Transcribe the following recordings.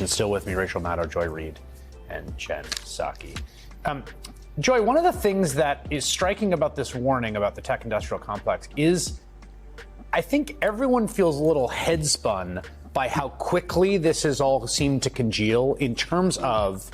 and still with me, Rachel Maddow, Joy Reid, and Jen Psaki. Joy, one of the things that is striking about this warning about the tech industrial complex is I think everyone feels a little headspun by how quickly this has all seemed to congeal in terms of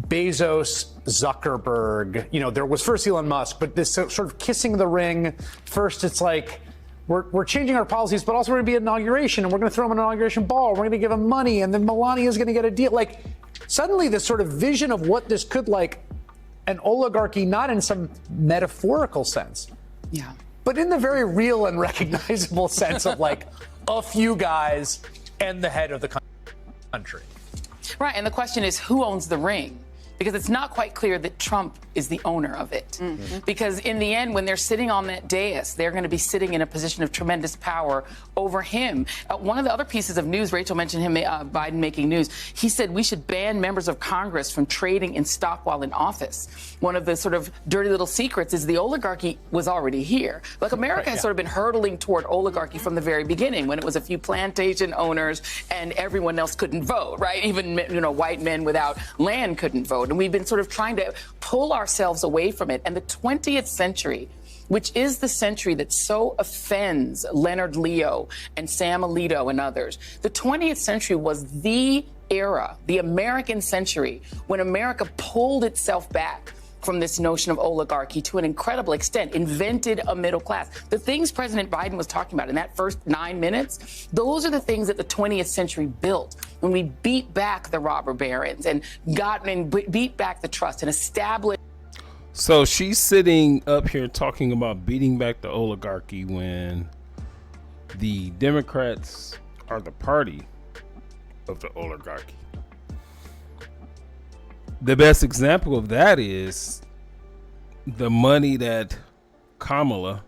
Bezos, Zuckerberg. You know, there was first Elon Musk, but this sort of kissing the ring. First, it's like, we're changing our policies, but also we're going to be an inauguration, and we're going to throw him an inauguration ball. We're going to give him money, and then Melania is going to get a deal. Like, suddenly this sort of vision of what this could like an oligarchy, not in some metaphorical sense, but in the very real and recognizable sense of like a few guys and the head of the country. Right, and the question is, who owns the ring? Because it's not quite clear that Trump is the owner of it. Mm-hmm. Because in the end, when they're sitting on that dais, they're going to be sitting in a position of tremendous power over him. One of the other pieces of news, Rachel mentioned him, Biden making news. He said we should ban members of Congress from trading in stock while in office. One of the sort of dirty little secrets is the oligarchy was already here. Like America has sort of been hurtling toward oligarchy from the very beginning, when it was a few plantation owners and everyone else couldn't vote, right? Even, you know, white men without land couldn't vote. And we've been sort of trying to pull ourselves away from it. And the 20th century, which is the century that so offends Leonard Leo and Sam Alito and others, the 20th century was the era, the American century, when America pulled itself back from this notion of oligarchy to an incredible extent, invented a middle class. The things President Biden was talking about in that first 9 minutes, those are the things that the 20th century built when we beat back the robber barons and beat back the trust and established. So she's sitting up here talking about beating back the oligarchy when the Democrats are the party of the oligarchy. The best example of that is the money that Kamala,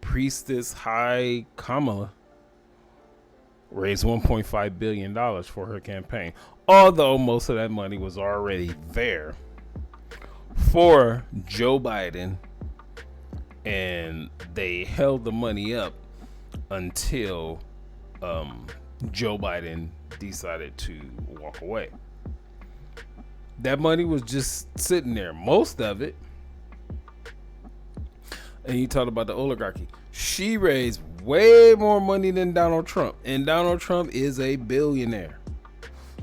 priestess high Kamala, raised $1.5 billion for her campaign. Although most of that money was already there for Joe Biden, and they held the money up until Joe Biden decided to walk away. That money was just sitting there, most of it. And you talk about the oligarchy. She raised way more money than Donald Trump, and Donald Trump is a billionaire.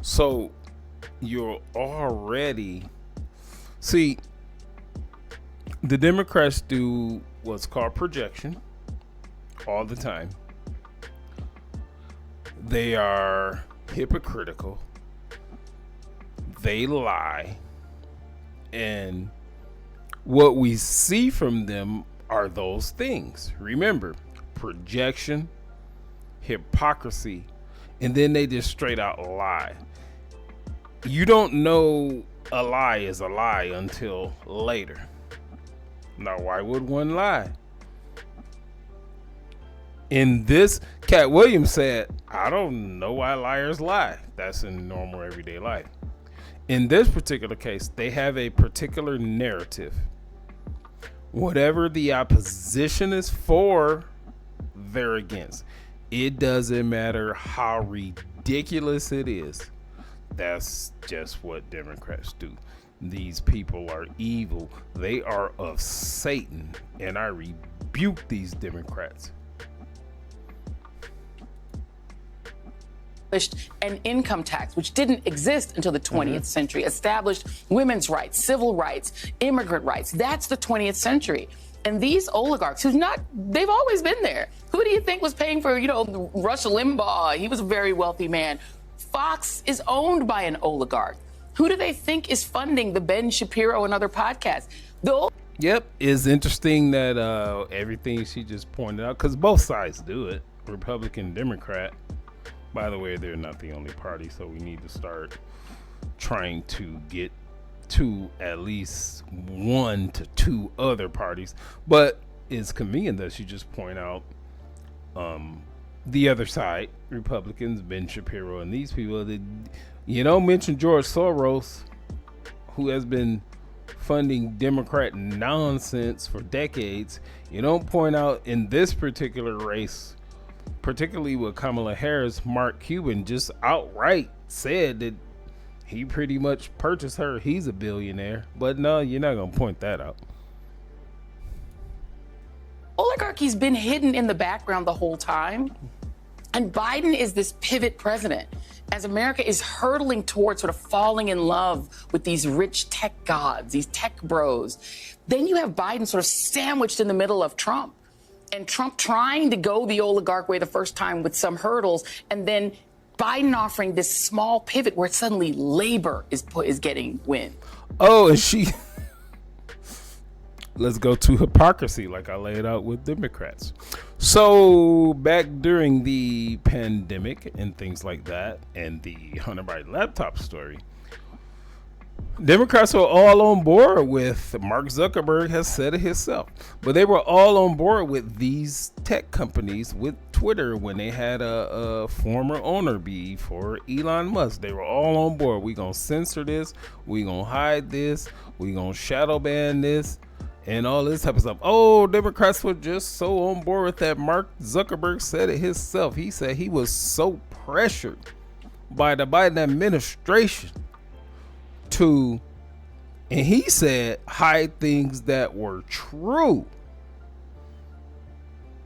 So you're already... See, the Democrats do what's called projection all the time. They are hypocritical. They lie, and what we see from them are those things. Remember, projection, hypocrisy, and then they just straight out lie. You don't know a lie is a lie until later. Now, why would one lie? In this, Cat Williams said, I don't know why liars lie. That's in normal everyday life. In this particular case, they have a particular narrative. Whatever the opposition is for, they're against. It doesn't matter how ridiculous it is. That's just what Democrats do. These people are evil. They are of Satan. And I rebuke these Democrats. An income tax, which didn't exist until the 20th century, established women's rights, civil rights, immigrant rights. That's the 20th century. And these oligarchs, they've always been there. Who do you think was paying for, Rush Limbaugh? He was a very wealthy man. Fox is owned by an oligarch. Who do they think is funding the Ben Shapiro and other podcasts? Yep, it's interesting that everything she just pointed out, because both sides do it, Republican, Democrat. By the way, they're not the only party, so we need to start trying to get to at least 1 to 2 other parties. But it's convenient that you just point out the other side, Republicans, Ben Shapiro, and these people that, mention George Soros, who has been funding Democrat nonsense for decades. You don't point out in this particular race particularly with Kamala Harris, Mark Cuban just outright said that he pretty much purchased her. He's a billionaire. But no, you're not going to point that out. Oligarchy's been hidden in the background the whole time. And Biden is this pivot president as America is hurtling towards sort of falling in love with these rich tech gods, these tech bros. Then you have Biden sort of sandwiched in the middle of Trump, and Trump trying to go the oligarch way the first time with some hurdles, and then Biden offering this small pivot where suddenly labor is getting wind. Oh, and she... Let's go to hypocrisy like I laid out with Democrats. So back during the pandemic and things like that, and the Hunter Biden laptop story, Democrats were all on board with, Mark Zuckerberg has said it himself, but they were all on board with these tech companies, with Twitter, when they had a former owner be for Elon Musk. They were all on board. We gonna censor this, we gonna hide this, we gonna shadow ban this, and all this type of stuff. Oh, Democrats were just so on board with that. Mark Zuckerberg said it himself. He said he was so pressured by the Biden administration to, and he said, hide things that were true.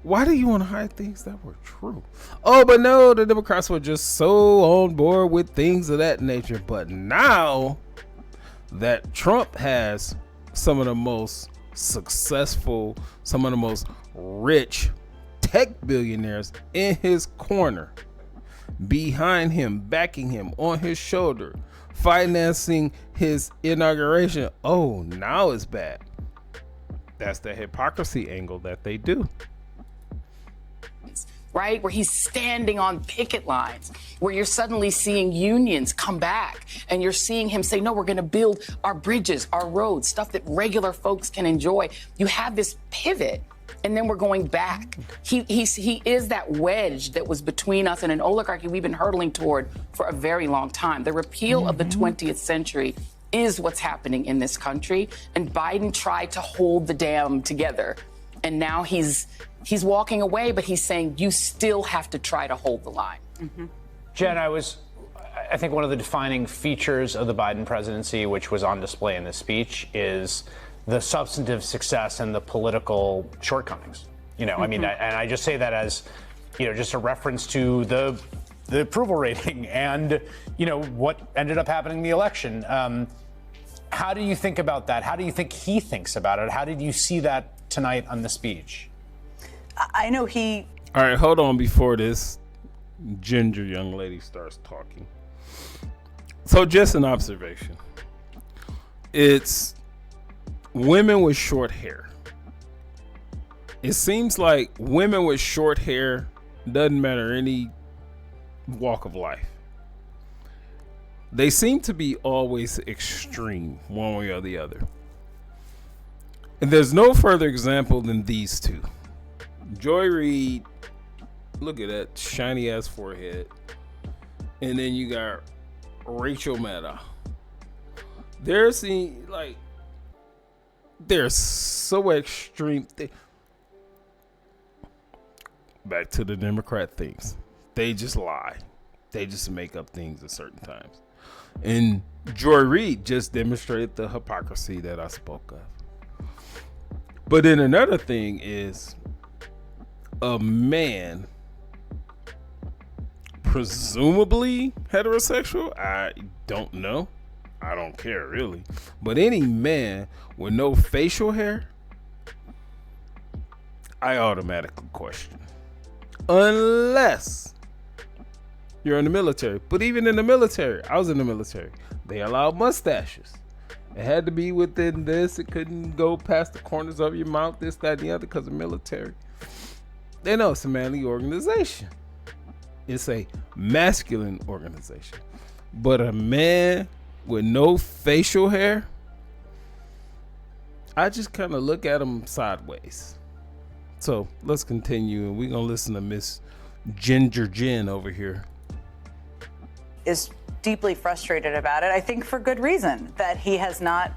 Why do you want to hide things that were true? Oh, but no, the Democrats were just so on board with things of that nature. But now that Trump has some of the most successful, some of the most rich tech billionaires in his corner, behind him, backing him, on his shoulder, financing his inauguration. Oh, now it's bad. That's the hypocrisy angle that they do. Right? Where he's standing on picket lines, where you're suddenly seeing unions come back, and you're seeing him say, no, we're going to build our bridges, our roads, stuff that regular folks can enjoy. You have this pivot, and then we're going back. He is that wedge that was between us and an oligarchy we've been hurtling toward for a very long time. The repeal of the 20th century is what's happening in this country, and Biden tried to hold the dam together. And now he's walking away, but he's saying you still have to try to hold the line. Mm-hmm. Jen, I think one of the defining features of the Biden presidency, which was on display in this speech, is the substantive success and the political shortcomings. You know, I mean, and I just say that as, you know, just a reference to the approval rating and, you know, what ended up happening in the election. How do you think about that? How do you think he thinks about it? How did you see that tonight on the speech? I know All right, hold on before this ginger young lady starts talking. So just an observation. It's women with short hair. It seems like women with short hair, doesn't matter any walk of life, they seem to be always extreme one way or the other. And there's no further example than these two. Joy Reid, look at that shiny ass forehead. And then you got Rachel Maddow. They're so extreme. Back to the Democrat things. They just lie. They just make up things at certain times. And Joy Reid just demonstrated the hypocrisy that I spoke of. But then another thing is a man, presumably heterosexual, I don't know. I don't care really. But any man with no facial hair, I automatically question. Unless you're in the military. But even in the military, I was in the military, they allowed mustaches. It had to be within this. It couldn't go past the corners of your mouth, this, that, and the other, because of military. They know it's a manly organization. It's a masculine organization. But a man with no facial hair, I just kind of look at him sideways. So let's continue, and we're going to listen to Miss Ginger Jen over here. is deeply frustrated about it, I think for good reason, that he has not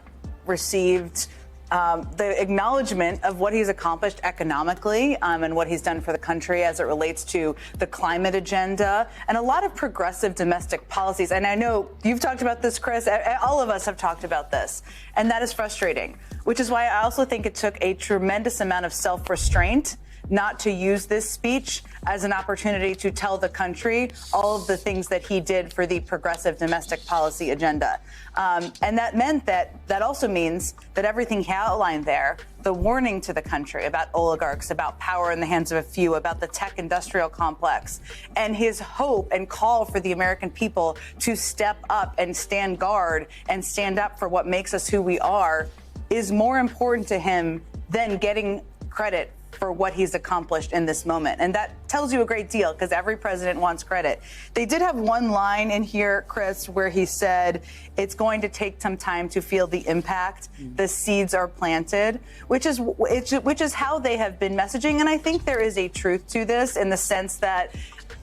received the acknowledgement of what he's accomplished economically and what he's done for the country as it relates to the climate agenda and a lot of progressive domestic policies. And I know you've talked about this, Chris. All of us have talked about this. And that is frustrating, which is why I also think it took a tremendous amount of self-restraint not to use this speech as an opportunity to tell the country all of the things that he did for the progressive domestic policy agenda. And that meant that also means that everything he outlined there, the warning to the country about oligarchs, about power in the hands of a few, about the tech industrial complex, and his hope and call for the American people to step up and stand guard and stand up for what makes us who we are, is more important to him than getting credit for what he's accomplished in this moment. And that tells you a great deal because every president wants credit. They did have one line in here, Chris, where he said it's going to take some time to feel the impact. The seeds are planted, which is how they have been messaging. And I think there is a truth to this in the sense that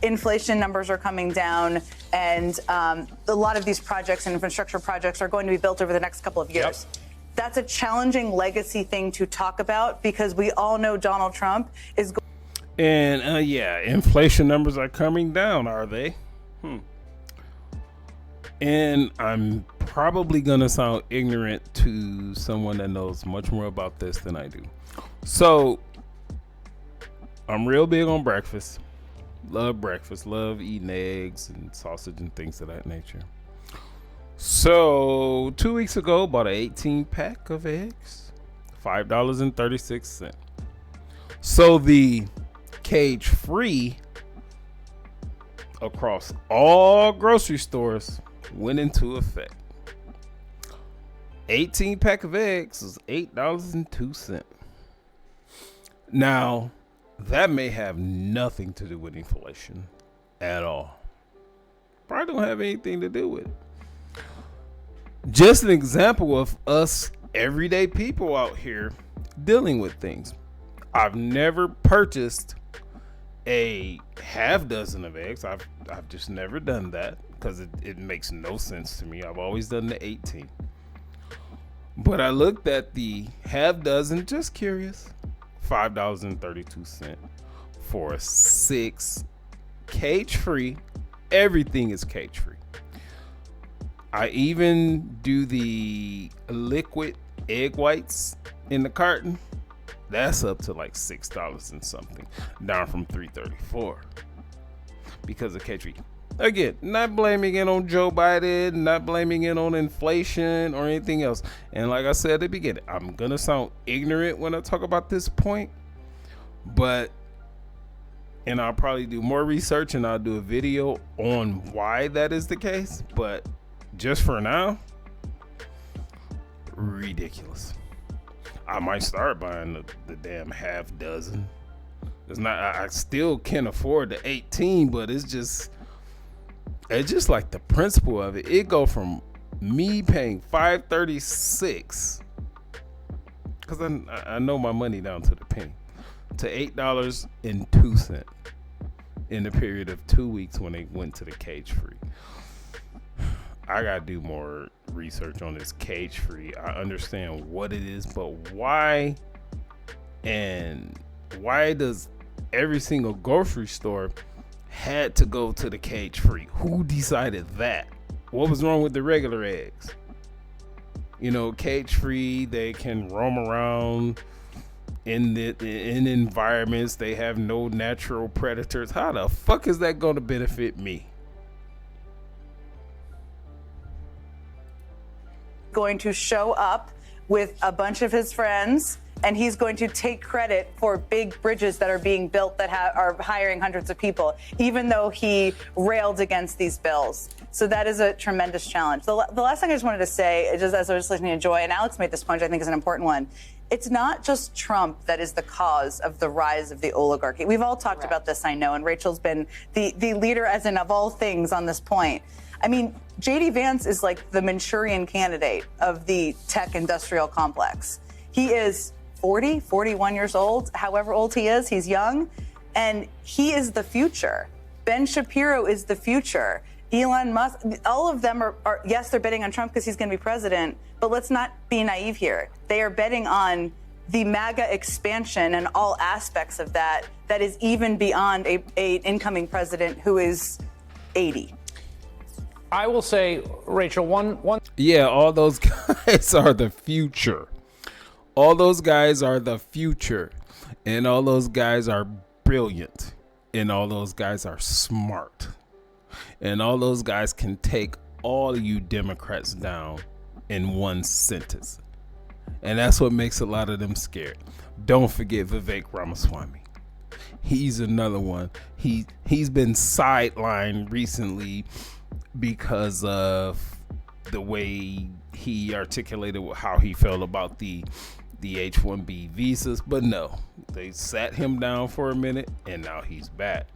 inflation numbers are coming down and a lot of these projects and infrastructure projects are going to be built over the next couple of years. Yep. That's a challenging legacy thing to talk about because we all know Donald Trump is going. And inflation numbers are coming down, are they? And I'm probably going to sound ignorant to someone that knows much more about this than I do. So I'm real big on breakfast. Love eating eggs and sausage and things of that nature. So 2 weeks ago, bought an 18 pack of eggs, $5.36. So the cage free across all grocery stores went into effect. 18 pack of eggs was $8.02. Now, that may have nothing to do with inflation at all. Probably don't have anything to do with it. Just an example of us everyday people out here dealing with things. I've never purchased a half dozen of eggs. I've just never done that because it makes no sense to me. I've always done the 18. But I looked at the half dozen, just curious, $5.32 for 6 cage free. Everything is cage free. I even do the liquid egg whites in the carton. That's up to like $6 and something, down from $3.34 because of cage free. Again, not blaming it on Joe Biden, not blaming it on inflation or anything else. And like I said at the beginning, I'm gonna sound ignorant when I talk about this point, and I'll probably do more research and I'll do a video on why that is the case. But just for now, ridiculous. I might start buying the damn half dozen. It's not. I still can't afford the 18, but it's just like the principle of it. It go from me paying $5.36 because I know my money down to the penny to $8.02 in the period of 2 weeks when they went to the cage free. I gotta do more research on this cage free. I understand what it is, but why? And why does every single grocery store had to go to the cage free? Who decided that? What was wrong with the regular eggs? You know, cage free, they can roam around in environments. They have no natural predators. How the fuck is that going to benefit me? Going to show up with a bunch of his friends, and he's going to take credit for big bridges that are being built that are hiring hundreds of people, even though he railed against these bills. So that is a tremendous challenge. The last thing I just wanted to say, just as I was listening to Joy, and Alex made this point, I think is an important one. It's not just Trump that is the cause of the rise of the oligarchy. We've all talked about this, I know, and Rachel's been the leader, as in of all things, on this point. I mean, J.D. Vance is like the Manchurian candidate of the tech industrial complex. He is 40, 41 years old, however old he is, he's young, and he is the future. Ben Shapiro is the future. Elon Musk, all of them are yes, they're betting on Trump because he's going to be president, but let's not be naive here. They are betting on the MAGA expansion and all aspects of that is even beyond a incoming president who is 80. I will say, Rachel, one. Yeah, all those guys are the future. All those guys are the future. And all those guys are brilliant. And all those guys are smart. And all those guys can take all you Democrats down in one sentence. And that's what makes a lot of them scared. Don't forget Vivek Ramaswamy. He's another one. He's been sidelined recently because of the way he articulated how he felt about the H-1B visas. But no, they sat him down for a minute and now he's back.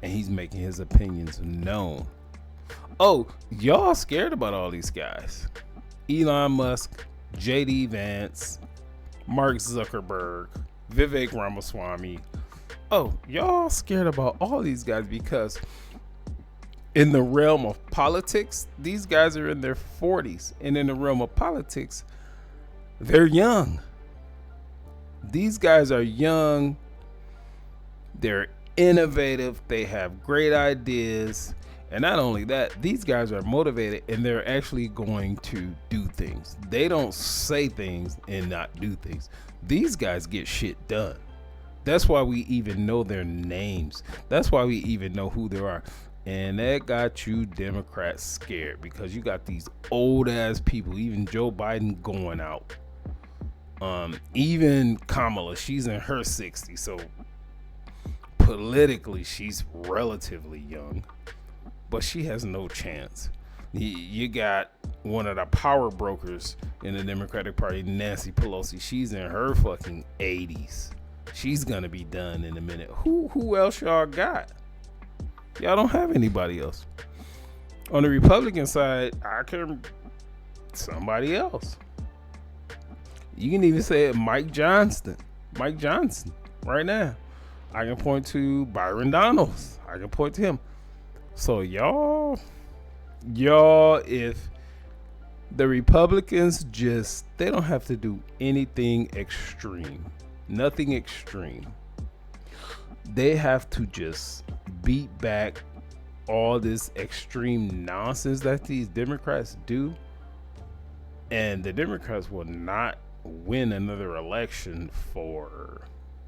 And he's making his opinions known. Oh, y'all scared about all these guys. Elon Musk, J.D. Vance, Mark Zuckerberg, Vivek Ramaswamy. Oh, y'all scared about all these guys because in the realm of politics, these guys are in their 40s. And in the realm of politics, they're young. These guys are young. They're innovative. They have great ideas. And not only that, these guys are motivated and they're actually going to do things. They don't say things and not do things. These guys get shit done. That's why we even know their names. That's why we even know who they are. And that got you Democrats scared because you got these old ass people, even Joe Biden going out. Even Kamala, she's in her 60s. So politically, she's relatively young. But she has no chance. You got one of the power brokers in the Democratic Party, Nancy Pelosi. She's in her fucking 80s. She's gonna be done in a minute. Who else y'all got? Y'all don't have anybody else. On the Republican side, I can somebody else. You can even say it, Mike Johnson right now. I can point to Byron Donalds. I can point to him. So y'all, if the Republicans they don't have to do anything extreme, nothing extreme. They have to just beat back all this extreme nonsense that these Democrats do. And the Democrats will not win another election for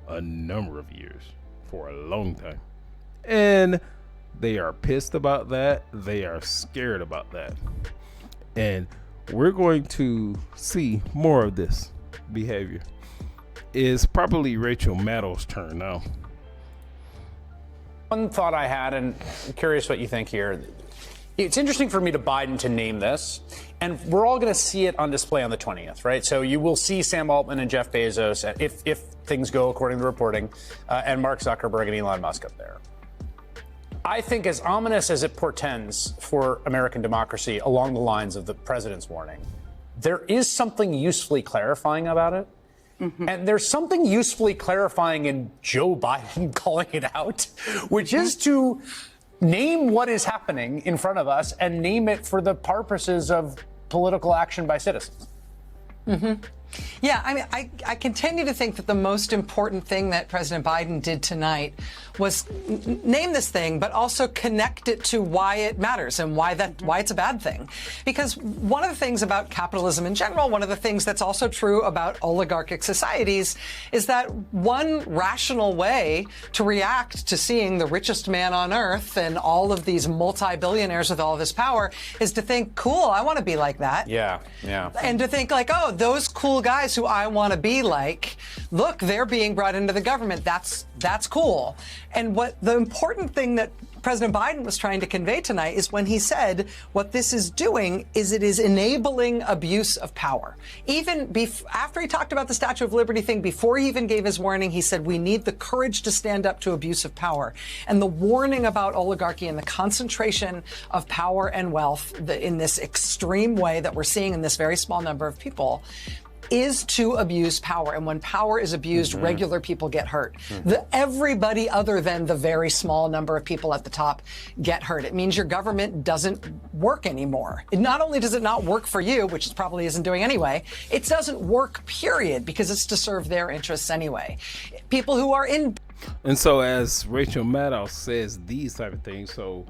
a number of years, for a long time. And they are pissed about that. They are scared about that. And we're going to see more of this behavior. It's probably Rachel Maddow's turn now. One thought I had, and I'm curious what you think here. It's interesting for me to Biden to name this, and we're all going to see it on display on the 20th, right? So you will see Sam Altman and Jeff Bezos, if things go according to reporting, and Mark Zuckerberg and Elon Musk up there. I think as ominous as it portends for American democracy along the lines of the president's warning, there is something usefully clarifying about it. Mm-hmm. And there's something usefully clarifying in Joe Biden calling it out, which is to name what is happening in front of us and name it for the purposes of political action by citizens. Mm-hmm. Yeah, I mean, I continue to think that the most important thing that President Biden did tonight was name this thing, but also connect it to why it matters and why it's a bad thing. Because one of the things about capitalism in general, one of the things that's also true about oligarchic societies is that one rational way to react to seeing the richest man on earth and all of these multi-billionaires with all of this power is to think, cool, I want to be like that. Yeah. And to think like, oh, those cool guys who I want to be like, look, they're being brought into the government. That's cool. And what the important thing that President Biden was trying to convey tonight is when he said what this is doing is it is enabling abuse of power. Even after he talked about the Statue of Liberty thing, before he even gave his warning, he said we need the courage to stand up to abuse of power. And the warning about oligarchy and the concentration of power and wealth in this extreme way that we're seeing in this very small number of people is to abuse power. And when power is abused, regular people get hurt. Everybody other than the very small number of people at the top get hurt. It means your government doesn't work anymore. Not only does it not work for you, which it probably isn't doing anyway, it doesn't work, period, because it's to serve their interests anyway. People who are in... And so as Rachel Maddow says these type of things, so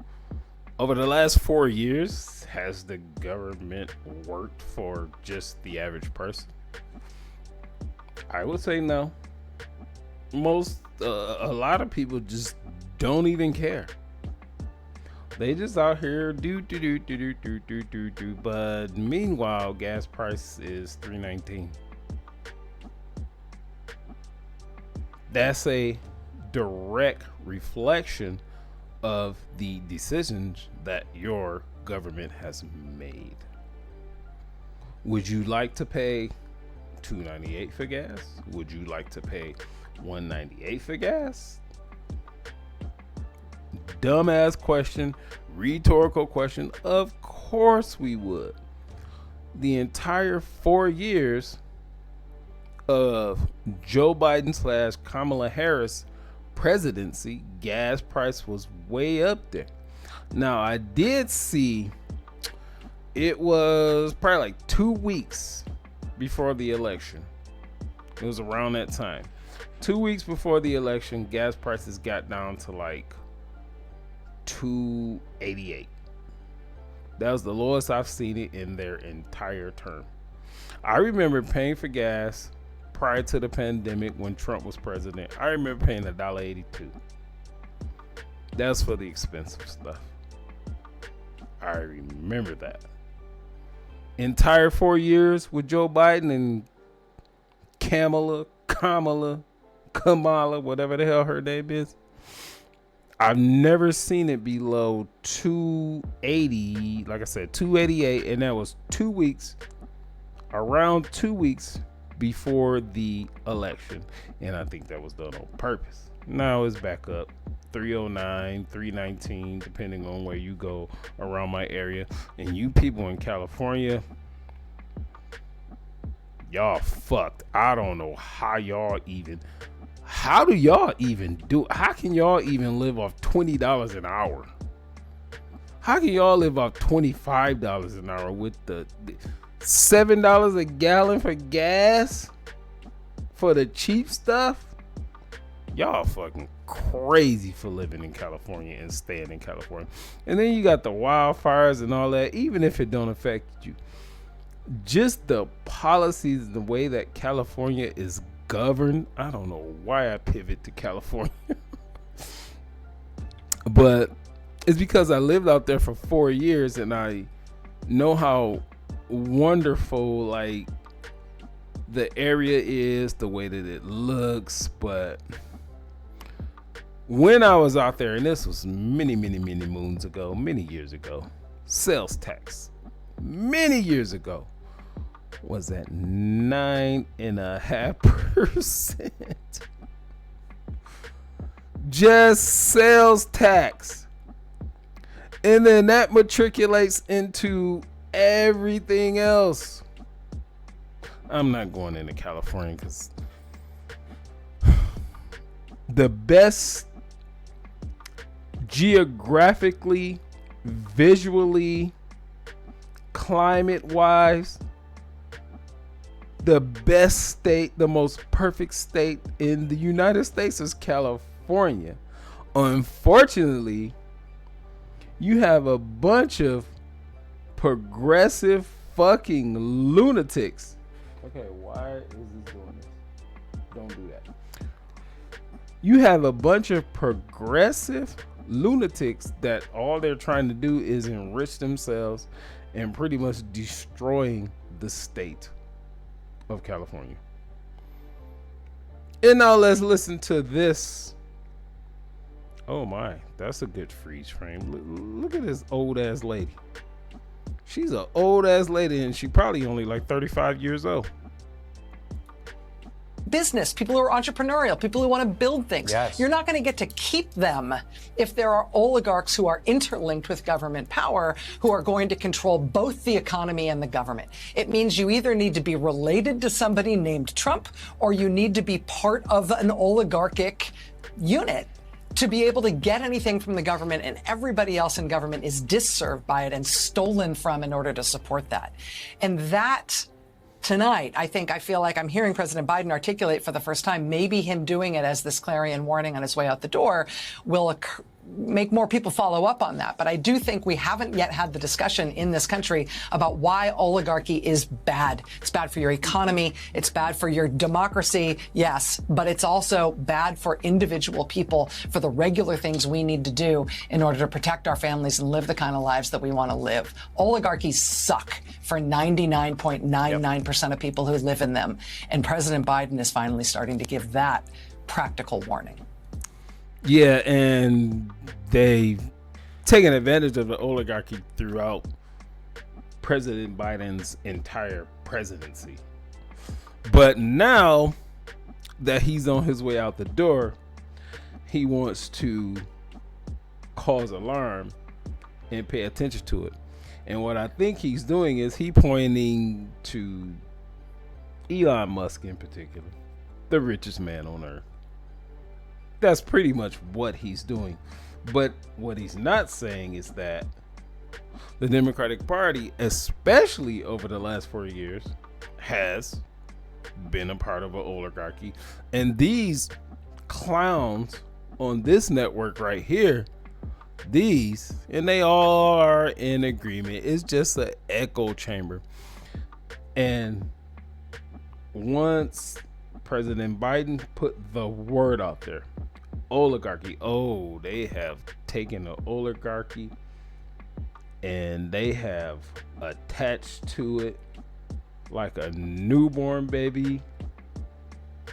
over the last 4 years, has the government worked for just the average person? I would say no. A lot of people just don't even care. They just out here do. But meanwhile, gas price is $3.19. That's a direct reflection of the decisions that your government has made. Would you like to pay $2.98 for gas? Would you like to pay $1.98 for gas? Dumbass question, rhetorical question. Of course we would. The entire 4 years of Joe Biden / Kamala Harris presidency, gas price was way up there. Now, I did see it was probably like 2 weeks before the election. It was around that time. 2 weeks before the election, gas prices got down to like $2.88. That was the lowest I've seen it in their entire term. I remember paying for gas prior to the pandemic when Trump was president. I remember paying $1.82. That's for the expensive stuff. I remember that. Entire 4 years with Joe Biden and Kamala, whatever the hell her name is, I've never seen it below 280, like I said, 288, and that was 2 weeks, around 2 weeks before the election. And I think that was done on purpose. Now it's back up 309, 319, depending on where you go around my area. And you people in California, y'all fucked. I don't know how do y'all even do it? How can y'all even live off $20 an hour? How can y'all live off $25 an hour with the $7 a gallon for gas for the cheap stuff? Y'all fucking crazy for living in California and staying in California. And then you got the wildfires and all that. Even if it don't affect you, just the policies, the way that California is governed. I don't know why I pivot to California. But it's because I lived out there for 4 years and I know how wonderful like the area is, the way that it looks. But when I was out there, and this was many moons ago, many years ago, sales tax many years ago was at 9.5%. Just sales tax. And then that matriculates into everything else. I'm not going into California because the best geographically, visually, climate-wise, the best state, the most perfect state in the United States is California. Unfortunately, you have a bunch of progressive fucking lunatics. Okay, why is this doing this? Don't do that. You have a bunch of progressive lunatics that all they're trying to do is enrich themselves and pretty much destroying the state of California. And now let's listen to this. Oh my, that's a good freeze frame. Look at this old ass lady. She's an old ass lady and she probably only like 35 years old. business, people who are entrepreneurial, people who want to build things. Yes. You're not going to get to keep them if there are oligarchs who are interlinked with government power who are going to control both the economy and the government. It means you either need to be related to somebody named Trump or you need to be part of an oligarchic unit to be able to get anything from the government, and everybody else in government is disserved by it and stolen from in order to support that. And that tonight, I feel like I'm hearing President Biden articulate for the first time, maybe him doing it as this clarion warning on his way out the door will make more people follow up on that. But I do think we haven't yet had the discussion in this country about why oligarchy is bad. It's bad for your economy. It's bad for your democracy. Yes, but it's also bad for individual people, for the regular things we need to do in order to protect our families and live the kind of lives that we want to live. Oligarchies suck for 99.99% of people who live in them. And President Biden is finally starting to give that practical warning. Yeah, and they've taken advantage of the oligarchy throughout President Biden's entire presidency. But now that he's on his way out the door, he wants to cause alarm and pay attention to it. And what I think he's doing is he pointing to Elon Musk in particular, the richest man on earth. That's pretty much what he's doing. But what he's not saying is that the Democratic Party, especially over the last 4 years, has been a part of an oligarchy. And these clowns on this network right here, and they all are in agreement. It's just an echo chamber. And once President Biden put the word out there, oligarchy, they have taken the oligarchy and they have attached to it like a newborn baby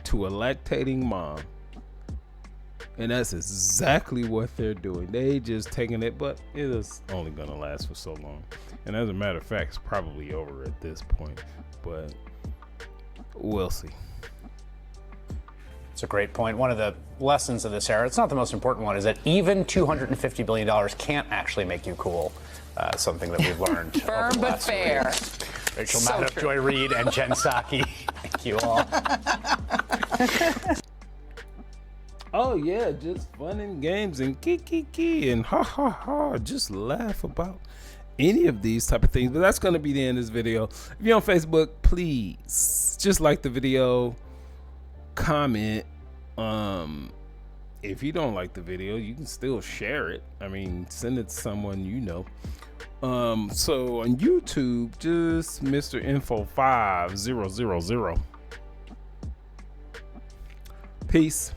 to a lactating mom. And that's exactly what they're doing. They just taking it, but it is only gonna last for so long. And as a matter of fact, it's probably over at this point, but we'll see. It's a great point. One of the lessons of this era, it's not the most important one, is that even $250 billion can't actually make you cool. Something that we've learned. Firm over the but last fair. week. Rachel So Maddow, true. Joy Reid, and Jen Psaki. Thank you all. Oh yeah, just fun and games and kiki and ha ha ha. Just laugh about any of these type of things. But that's gonna be the end of this video. If you're on Facebook, please just like the video, comment. If you don't like the video, you can still share it. I mean, send it to someone you know. So on YouTube, just Mr. Info 5000. Peace.